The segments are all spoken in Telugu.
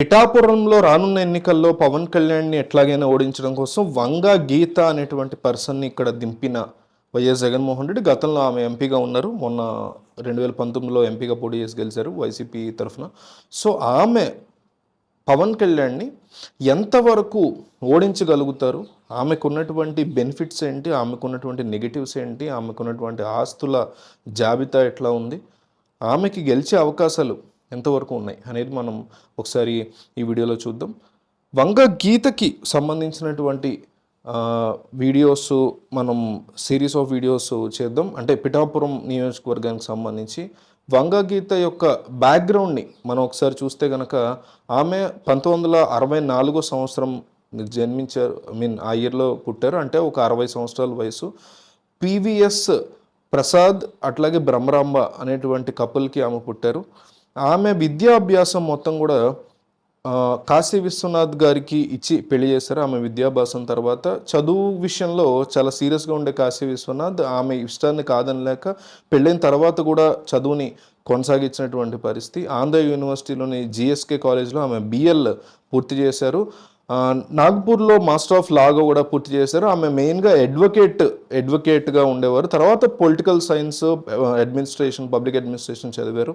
పిఠాపురంలో రానున్న ఎన్నికల్లో పవన్ కళ్యాణ్ని ఎట్లాగైనా ఓడించడం కోసం వంగ గీత అనేటువంటి పర్సన్ని ఇక్కడ దింపిన వైఎస్ జగన్మోహన్ రెడ్డి. గతంలో ఆమె ఎంపీగా ఉన్నారు, మొన్న 2019లో ఎంపీగా పోటీ చేసి గెలిచారు వైసీపీ తరఫున. సో ఆమె పవన్ కళ్యాణ్ని ఎంతవరకు ఓడించగలుగుతారు, ఆమెకున్నటువంటి బెనిఫిట్స్ ఏంటి, ఆమెకున్నటువంటి నెగిటివ్స్ ఏంటి, ఆమెకున్నటువంటి ఆస్తుల జాబితా ఎట్లా ఉంది, ఆమెకి గెలిచే అవకాశాలు ఎంతవరకు ఉన్నాయి అనేది మనం ఒకసారి ఈ వీడియోలో చూద్దాం. వంగ గీతకి సంబంధించినటువంటి వీడియోస్ మనం సిరీస్ ఆఫ్ వీడియోస్ చేద్దాం. అంటే పిఠాపురం నియోజకవర్గానికి సంబంధించి వంగ గీత యొక్క బ్యాక్గ్రౌండ్ని మనం ఒకసారి చూస్తే కనుక ఆమె 1964 సంవత్సరం జన్మించారు. ఆ ఇయర్లో పుట్టారు, అంటే ఒక 60 సంవత్సరాల వయసు. పివిఎస్ ప్రసాద్ అట్లాగే బ్రహ్మరాంబ అనేటువంటి కపుల్కి ఆమె పుట్టారు. ఆమె విద్యాభ్యాసం మొత్తం కూడా కాశీ విశ్వనాథ్ గారికి ఇచ్చి పెళ్లి చేశారు. ఆమె విద్యాభ్యాసం తర్వాత చదువు విషయంలో చాలా సీరియస్గా ఉండే కాశీ విశ్వనాథ్ ఆమె ఇష్టాన్ని కాదనలేక పెళ్ళైన తర్వాత కూడా చదువుని కొనసాగించినటువంటి పరిస్థితి. ఆంధ్ర యూనివర్సిటీలోని జిఎస్కే కాలేజ్లో ఆమె బిఎల్ పూర్తి చేశారు. నాగ్పూర్లో మాస్టర్ ఆఫ్ లాగా కూడా పూర్తి చేశారు. ఆమె మెయిన్గా అడ్వకేట్గా ఉండేవారు. తర్వాత political science, administration, public administration చదివారు.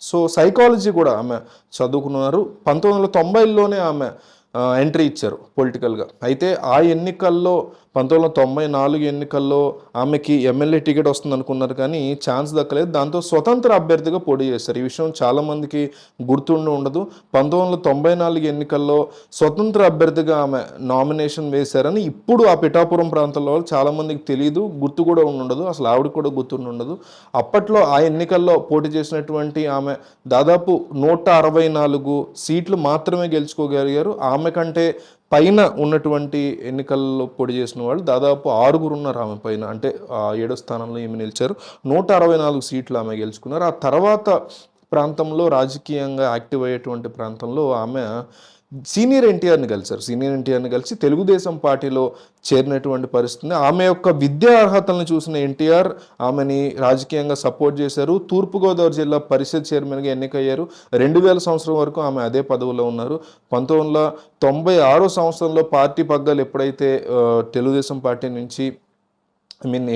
సో సైకాలజీ కూడా ఆమె చదువుకున్నారు. 1990లోనే ఆమె ఎంట్రీ ఇచ్చారు పొలిటికల్గా. అయితే ఆ ఎన్నికల్లో 1994 ఎన్నికల్లో ఆమెకి ఎమ్మెల్యే టికెట్ వస్తుంది అనుకున్నారు, కానీ ఛాన్స్ దక్కలేదు. దాంతో స్వతంత్ర అభ్యర్థిగా పోటీ చేశారు. ఈ విషయం చాలామందికి గుర్తుండి ఉండదు. 1994 ఎన్నికల్లో స్వతంత్ర అభ్యర్థిగా ఆమె నామినేషన్ వేశారని ఇప్పుడు ఆ పిఠాపురం ప్రాంతంలో చాలామందికి తెలియదు, గుర్తు కూడా ఉండదు, అసలు ఆవిడ కూడా గుర్తుండి ఉండదు. అప్పట్లో ఆ ఎన్నికల్లో పోటీ చేసినటువంటి ఆమె దాదాపు 164 సీట్లు మాత్రమే గెలుచుకోగలిగారు. ఆమె కంటే పైన ఉన్నటువంటి ఎన్నికల్లో పోటీ చేసిన వాళ్ళు దాదాపు 6 ఉన్నారు ఆమె పైన, అంటే 7వ స్థానంలో ఈమె నిలిచారు. 164 సీట్లు ఆమె గెలుచుకున్నారు. ఆ తర్వాత ప్రాంతంలో రాజకీయంగా యాక్టివ్ అయ్యేటువంటి ప్రాంతంలో ఆమె సీనియర్ ఎన్టీఆర్ని కలిసి తెలుగుదేశం పార్టీలో చేరినటువంటి పరిస్థితి. ఆమె యొక్క విద్యా అర్హతలను చూసిన ఎన్టీఆర్ ఆమెని రాజకీయంగా సపోర్ట్ చేశారు. తూర్పుగోదావరి జిల్లా పరిషత్ చైర్మన్గా ఎన్నికయ్యారు. 2000 సంవత్సరం వరకు ఆమె అదే పదవిలో ఉన్నారు. 1996 సంవత్సరంలో పార్టీ పగ్గాలు ఎప్పుడైతే తెలుగుదేశం పార్టీ నుంచి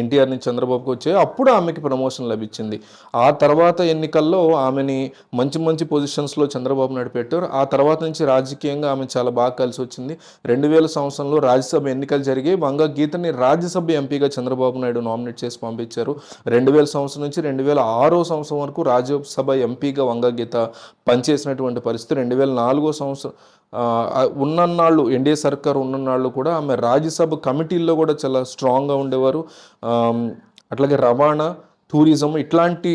ఎన్టీఆర్ నుంచి చంద్రబాబుకి వచ్చాయి, అప్పుడు ఆమెకి ప్రమోషన్ లభించింది. ఆ తర్వాత ఎన్నికల్లో ఆమెని మంచి పొజిషన్స్లో చంద్రబాబు నాయుడు పెట్టారు. ఆ తర్వాత నుంచి రాజకీయంగా ఆమె చాలా బాగా కలిసి వచ్చింది. 2000 సంవత్సరంలో రాజ్యసభ ఎన్నికలు జరిగాయి. వంగ గీతని రాజ్యసభ ఎంపీగా చంద్రబాబు నాయుడు నామినేట్ చేసి పంపించారు. 2000 సంవత్సరం నుంచి 2006 సంవత్సరం వరకు రాజ్యసభ ఎంపీగా వంగ గీత పనిచేసినటువంటి పరిస్థితి. 2004 సంవత్సరం ఉన్నన్నాళ్ళు, ఎన్డీఏ సర్కార్ ఉన్నన్నాళ్ళు కూడా ఆమె రాజ్యసభ కమిటీల్లో కూడా చాలా స్ట్రాంగ్గా ఉండేవారు. అట్లాగే రవాణా, టూరిజం ఇట్లాంటి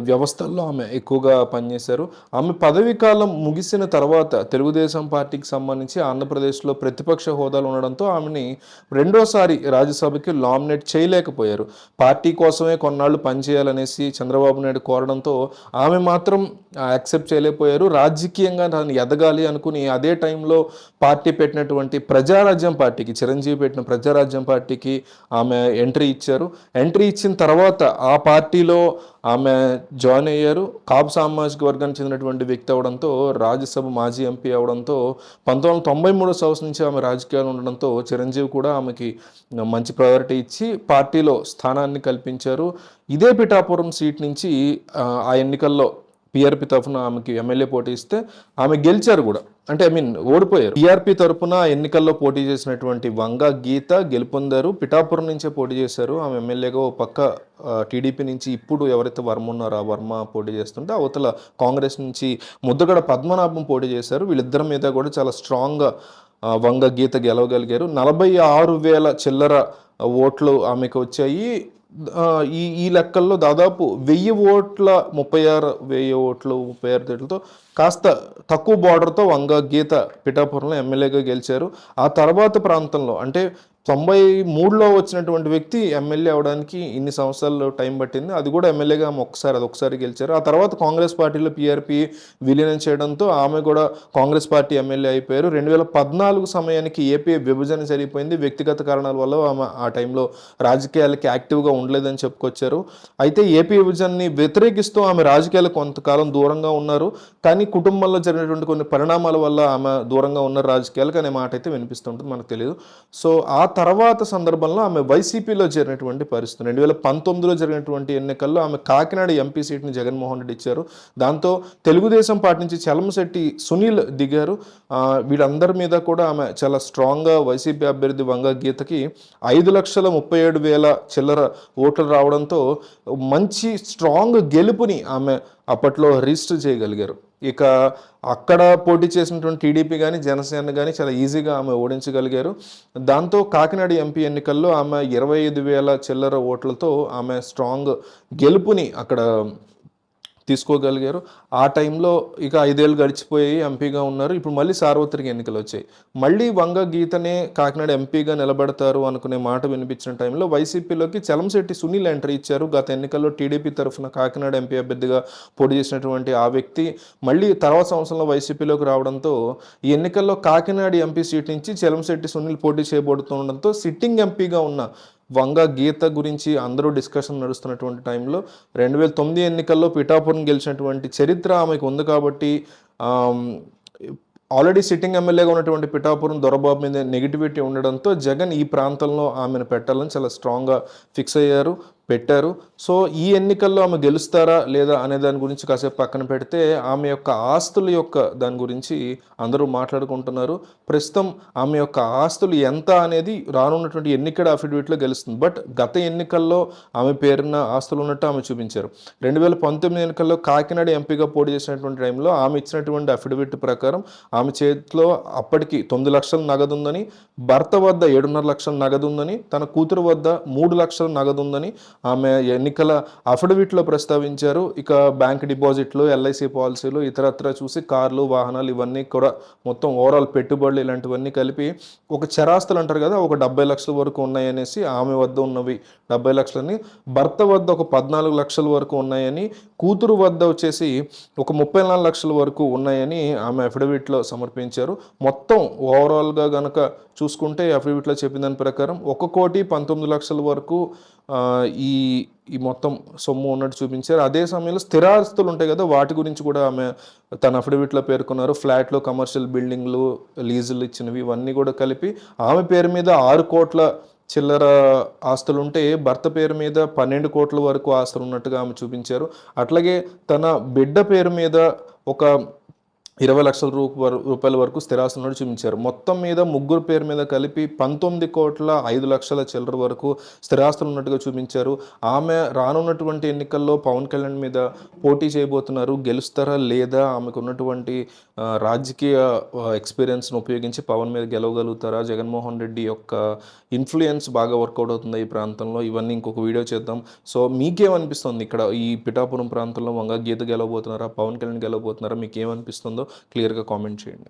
వ్యవస్థల్లో ఆమె ఎక్కువగా పనిచేశారు. ఆమె పదవీ కాలం ముగిసిన తర్వాత తెలుగుదేశం పార్టీకి సంబంధించి ఆంధ్రప్రదేశ్లో ప్రతిపక్ష హోదాలు ఉండడంతో ఆమెని రెండోసారి రాజ్యసభకి నామినేట్ చేయలేకపోయారు. పార్టీ కోసమే కొన్నాళ్ళు పనిచేయాలనేసి చంద్రబాబు నాయుడు కోరడంతో ఆమె మాత్రం యాక్సెప్ట్ చేయలేకపోయారు. రాజకీయంగా తను ఎదగాలి అనుకుని అదే టైంలో పార్టీ పెట్టినటువంటి ప్రజారాజ్యం పార్టీకి, చిరంజీవి పెట్టిన ప్రజారాజ్యం పార్టీకి ఆమె ఎంట్రీ ఇచ్చిన తర్వాత ఆ పార్టీలో ఆమె జాయిన్ అయ్యారు. కాపు సామాజిక వర్గానికి చెందినటువంటి వ్యక్తి అవడంతో, రాజ్యసభ మాజీ ఎంపీ అవడంతో 1993 సంవత్సరం నుంచి ఆమె రాజకీయాలు ఉండడంతో చిరంజీవి కూడా ఆమెకి మంచి ప్రయారిటీ ఇచ్చి పార్టీలో స్థానాన్ని కల్పించారు. ఇదే పిఠాపురం సీట్ నుంచి ఆ ఎన్నికల్లో పిఆర్పి తరఫున ఆమెకి ఎమ్మెల్యే పోటీ ఇస్తే ఆమె గెలిచారు కూడా, అంటే ఓడిపోయారు. పిఆర్పి తరఫున ఎన్నికల్లో పోటీ చేసినటువంటి వంగ గీత గెలుపొందారు. పిఠాపురం నుంచే పోటీ చేశారు ఆమె ఎమ్మెల్యేగా. ఓ పక్క టీడీపీ నుంచి ఇప్పుడు ఎవరైతే వర్మ ఉన్నారో ఆ వర్మ పోటీ చేస్తుంటే, అవతల కాంగ్రెస్ నుంచి ముద్దగడ పద్మనాభం పోటీ చేశారు. వీళ్ళిద్దరి మీద కూడా చాలా స్ట్రాంగ్గా వంగ గీత గెలవగలిగారు. 46,000 చిల్లర ఓట్లు ఆమెకు వచ్చాయి. ఈ లెక్కల్లో దాదాపు 1000 ఓట్ల 36,000 ఓట్లు 36 సీట్లతో కాస్త తక్కువ బార్డర్తో వంగ గీత పిఠాపురంలో ఎమ్మెల్యేగా గెలిచారు. ఆ తర్వాత ప్రాంతంలో అంటే 93లో వచ్చినటువంటి వ్యక్తి ఎమ్మెల్యే అవడానికి ఇన్ని సంవత్సరాలు టైం పట్టింది. అది కూడా ఎమ్మెల్యేగా ఆమె అదొకసారి గెలిచారు. ఆ తర్వాత కాంగ్రెస్ పార్టీలో పీఆర్పీ విలీనం చేయడంతో ఆమె కూడా కాంగ్రెస్ పార్టీ ఎమ్మెల్యే అయిపోయారు. 2014 సమయానికి ఏపీ విభజన జరిగిపోయింది. వ్యక్తిగత కారణాల వల్ల ఆమె ఆ టైంలో రాజకీయాలకి యాక్టివ్గా ఉండలేదని చెప్పుకొచ్చారు. అయితే ఏపీ విభజనని వ్యతిరేకిస్తూ ఆమె రాజకీయాలకు కొంతకాలం దూరంగా ఉన్నారు. కానీ కుటుంబంలో జరిగినటువంటి కొన్ని పరిణామాల వల్ల ఆమె దూరంగా ఉన్న రాజకీయాలకు అనే మాట అయితే వినిపిస్తుంటుంది, మనకు తెలియదు. సో ఆ తర్వాత సందర్భంలో ఆమె వైసీపీలో చేరినటువంటి పరిస్థితి. 2019లో జరిగినటువంటి ఎన్నికల్లో ఆమె కాకినాడ ఎంపీ సీట్ని జగన్మోహన్ రెడ్డి ఇచ్చారు. దాంతో తెలుగుదేశం పార్టీ నుంచి చలమశెట్టి సునీల్ దిగారు. వీళ్ళందరి మీద కూడా ఆమె చాలా స్ట్రాంగ్గా వైసీపీ అభ్యర్థి వంగ గీతకి 5,37,000 చిల్లర ఓట్లు రావడంతో మంచి స్ట్రాంగ్ గెలుపుని ఆమె అప్పట్లో రిజిస్టర్ చేయగలిగారు. ఇక అక్కడ పోటీ చేసినటువంటి టీడీపీ కానీ జనసేన కానీ చాలా ఈజీగా ఆమె ఓడించగలిగారు. దాంతో కాకినాడ ఎంపీ ఎన్నికల్లో ఆమె 25,000 చిల్లర ఓట్లతో ఆమె స్ట్రాంగ్ గెలుపుని అక్కడ తీసుకోగలిగారు. ఆ టైంలో ఇక 5 ఏళ్ళు గడిచిపోయి ఎంపీగా ఉన్నారు. ఇప్పుడు మళ్ళీ సార్వత్రిక ఎన్నికలు వచ్చాయి. మళ్ళీ వంగ గీతనే కాకినాడ ఎంపీగా నిలబడతారు అనుకునే మాట వినిపించిన టైంలో వైసీపీలోకి చలంశెట్టి సునీల్ ఎంట్రీ ఇచ్చారు. గత ఎన్నికల్లో టీడీపీ తరఫున కాకినాడ ఎంపీ అభ్యర్థిగా పోటీ చేసినటువంటి ఆ వ్యక్తి మళ్ళీ తర్వాత సంవత్సరంలో వైసీపీలోకి రావడంతో ఈ ఎన్నికల్లో కాకినాడ ఎంపీ సీట్ నుంచి చలంశెట్టి సునీల్ పోటీ చేయబడుతుండడంతో సిట్టింగ్ ఎంపీగా ఉన్న వంగ గీత గురించి అందరూ డిస్కషన్ నడుస్తున్నటువంటి టైంలో 2009 ఎన్నికల్లో పిఠాపురం గెలిచినటువంటి చరిత్ర ఆమెకు ఉంది కాబట్టి ఆల్రెడీ సిట్టింగ్ ఎమ్మెల్యేగా ఉన్నటువంటి పిఠాపురం దొరబాబు మీద నెగిటివిటీ ఉండడంతో జగన్ ఈ ప్రాంతంలో ఆమెను పెట్టాలని చాలా స్ట్రాంగ్గా ఫిక్స్ అయ్యారు, పెట్టారు. సో ఈ ఎన్నికల్లో ఆమె గెలుస్తారా లేదా అనే దాని గురించి కాసేపు పక్కన పెడితే ఆమె యొక్క ఆస్తుల యొక్క దాని గురించి అందరూ మాట్లాడుకుంటున్నారు. ప్రస్తుతం ఆమె యొక్క ఆస్తులు ఎంత అనేది రానున్నటువంటి ఎన్నికల అఫిడవిట్లో గెలుస్తుంది. బట్ గత ఎన్నికల్లో ఆమె పేరున్న ఆస్తులు ఉన్నట్టు ఆమె చూపించారు. 2019 ఎన్నికల్లో కాకినాడ ఎంపీగా పోటీ చేసినటువంటి టైంలో ఆమె ఇచ్చినటువంటి అఫిడవిట్ ప్రకారం ఆమె చేతిలో అప్పటికి 9 లక్షల నగదు ఉందని, భర్త వద్ద 7.5 లక్షల నగదు ఉందని, తన కూతురు వద్ద 3 లక్షల నగదు ఉందని ఆమె ఎన్నికల అఫిడవిట్లో ప్రస్తావించారు. ఇక బ్యాంక్ డిపాజిట్లు, ఎల్ఐసి పాలసీలు, ఇతరత్ర చూసి కార్లు, వాహనాలు ఇవన్నీ కూడా మొత్తం ఓవరాల్ పెట్టుబడులు ఇలాంటివన్నీ కలిపి ఒక చరాస్తులు అంటారు కదా, ఒక 70 లక్షల వరకు ఉన్నాయనేసి ఆమె వద్ద ఉన్నవి 70 లక్షలని, భర్త వద్ద ఒక 14 లక్షల వరకు ఉన్నాయని, కూతురు వద్ద వచ్చేసి ఒక 34 లక్షల వరకు ఉన్నాయని ఆమె అఫిడవిట్లో సమర్పించారు. మొత్తం ఓవరాల్గా గనక చూసుకుంటే అఫిడవిట్లో చెప్పిన దాని ప్రకారం 1,19,00,000 వరకు ఈ ఈ మొత్తం సొమ్ము ఉన్నట్టు చూపించారు. అదే సమయంలో స్థిరాస్తులు ఉంటాయి కదా, వాటి గురించి కూడా ఆమె తన అఫిడవిట్లో పేర్కొన్నారు. ఫ్లాట్లు, కమర్షియల్ బిల్డింగ్లు, లీజులు ఇచ్చినవి ఇవన్నీ కూడా కలిపి ఆమె పేరు మీద 6 కోట్ల చిల్లర ఆస్తులుంటే భర్త పేరు మీద 12 కోట్ల వరకు ఆస్తులు ఉన్నట్టుగా ఆమె చూపించారు. అట్లాగే తన బిడ్డ పేరు మీద ఒక 20 లక్షల రూపాయల వరకు స్థిరాస్తులను చూపించారు. మొత్తం మీద ముగ్గురు పేరు మీద కలిపి 19,05,00,000 చిల్లర వరకు స్థిరాస్తులు ఉన్నట్టుగా చూపించారు. ఆమె రానున్నటువంటి ఎన్నికల్లో పవన్ కళ్యాణ్ మీద పోటీ చేయబోతున్నారు. గెలుస్తారా లేదా, ఆమెకు ఉన్నటువంటి రాజకీయ ఎక్స్పీరియన్స్ను ఉపయోగించి పవన్ మీద గెలవగలుగుతారా, జగన్మోహన్ రెడ్డి యొక్క ఇన్ఫ్లుయెన్స్ బాగా వర్కౌట్ అవుతుందా ఈ ప్రాంతంలో, ఇవన్నీ ఇంకొక వీడియో చేద్దాం. సో మీకేమనిపిస్తుంది ఇక్కడ ఈ పిఠాపురం ప్రాంతంలో వంగ గీత గెలవబోతున్నారా, పవన్ కళ్యాణ్ గెలవబోతున్నారా, మీకు ఏమనిపిస్తుందో క్లియర్గా కామెంట్ చేయండి.